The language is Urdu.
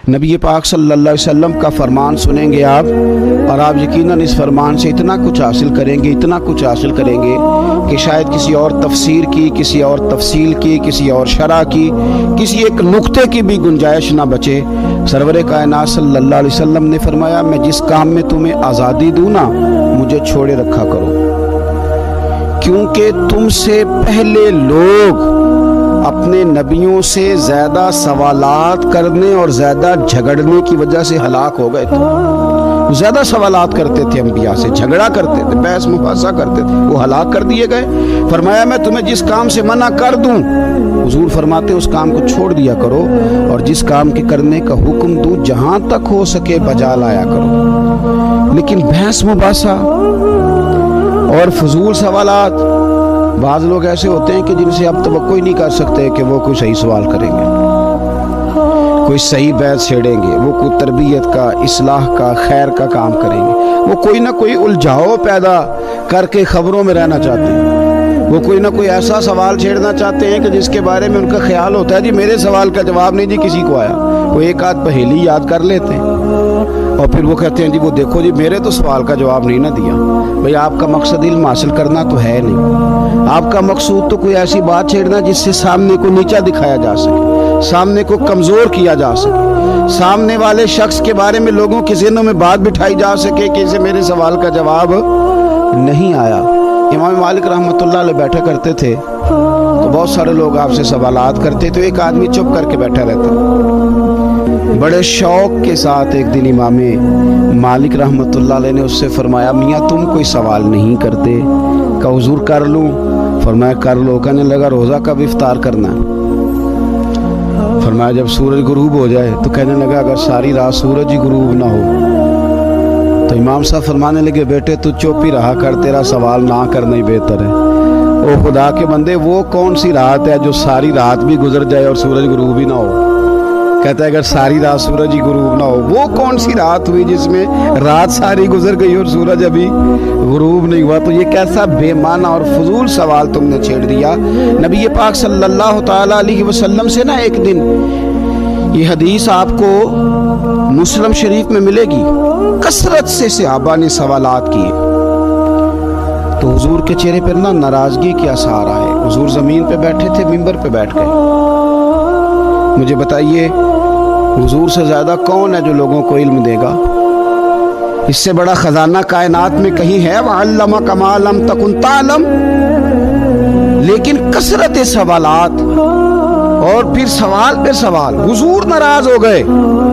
نبی پاک صلی اللہ علیہ وسلم کا فرمان سنیں گے آپ، اور آپ یقیناً اس فرمان سے اتنا کچھ حاصل کریں گے، اتنا کچھ حاصل کریں گے کہ شاید کسی اور تفسیر کی، کسی اور تفصیل کی، کسی اور شرح کی، کسی ایک نقطے کی بھی گنجائش نہ بچے۔ سرور کائنات صلی اللہ علیہ وسلم نے فرمایا، میں جس کام میں تمہیں آزادی دوں نا، مجھے چھوڑے رکھا کرو، کیونکہ تم سے پہلے لوگ اپنے نبیوں سے زیادہ سوالات کرنے اور زیادہ جھگڑنے کی وجہ سے ہلاک ہو گئے تھے۔ وہ زیادہ سوالات کرتے تھے، انبیاء سے جھگڑا کرتے تھے، بحث مباحثہ کرتے تھے، وہ ہلاک کر دیے گئے۔ فرمایا میں تمہیں جس کام سے منع کر دوں، حضور فرماتے اس کام کو چھوڑ دیا کرو، اور جس کام کے کرنے کا حکم دوں جہاں تک ہو سکے بجا لایا کرو۔ لیکن بحث مباحثہ اور فضول سوالات، بعض لوگ ایسے ہوتے ہیں کہ جن سے آپ توقع ہی نہیں کر سکتے کہ وہ کوئی صحیح سوال کریں گے، کوئی صحیح بحث چھیڑیں گے، وہ کوئی تربیت کا، اصلاح کا، خیر کا کام کریں گے، وہ کوئی نہ کوئی الجھاؤ پیدا کر کے خبروں میں رہنا چاہتے ہیں، وہ کوئی نہ کوئی ایسا سوال چھیڑنا چاہتے ہیں کہ جس کے بارے میں ان کا خیال ہوتا ہے جی میرے سوال کا جواب نہیں جی کسی کو آیا، وہ ایک آدھ پہیلی یاد کر لیتے ہیں اور پھر وہ کہتے ہیں جی وہ دیکھو جی میرے تو سوال کا جواب نہیں نہ دیا۔ بھئی آپ کا مقصد علم حاصل کرنا تو ہے نہیں، آپ کا مقصود تو کوئی ایسی بات چھیڑنا جس سے سامنے کو نیچا دکھایا جا سکے، سامنے کو کمزور کیا جا سکے، سامنے والے شخص کے بارے میں لوگوں کے ذہنوں میں بات بٹھائی جا سکے کہ اسے میرے سوال کا جواب نہیں آیا۔ امام مالک رحمۃ اللہ علیہ بیٹھا کرتے تھے تو بہت سارے لوگ آپ سے سوالات کرتے تو ایک آدمی چپ کر کے بیٹھا رہتا۔ بڑے شوق کے ساتھ ایک دن امام مالک رحمۃ اللہ علیہ نے اس سے فرمایا، میاں تم کوئی سوال نہیں کرتے؟ کہ حضور کر لوں؟ فرمایا کر لو۔ کہنے لگا روزہ کب افطار کرنا ہے؟ فرمایا جب سورج غروب ہو جائے۔ تو کہنے لگا اگر ساری رات سورج ہی غروب نہ ہو؟ تو امام صاحب فرمانے لگے بیٹے تو چپ ہی رہا کر، تیرا سوال نہ کرنا ہی بہتر ہے۔ او خدا کے بندے، وہ کون سی رات ہے جو ساری رات بھی گزر جائے اور سورج غروب ہی نہ ہو؟ کہتا ہے اگر ساری رات سورج ہی غروب نہ ہو، وہ کون سی رات ہوئی جس میں رات ساری گزر گئی اور سورج ابھی غروب نہیں ہوا؟ تو یہ کیسا بے معنی اور فضول سوال تم نے چھیڑ دیا۔ نبی پاک صلی اللہ تعالی علیہ وسلم سے نا ایک دن یہ حدیث آپ کو مسلم شریف میں ملے گی، کثرت سے صحابہ نے سوالات کیے تو حضور کے چہرے پر نا ناراضگی کے آثار آئے۔ حضور زمین پہ بیٹھے تھے، منبر پہ بیٹھ گئے۔ مجھے بتائیے حضور سے زیادہ کون ہے جو لوگوں کو علم دے گا؟ اس سے بڑا خزانہ کائنات میں کہیں ہے؟ وَعَلَّمَكَ مَا لَمْ تَكُنْ تَعْلَمْ۔ لیکن کثرت سوالات اور پھر سوال پہ سوال، حضور ناراض ہو گئے۔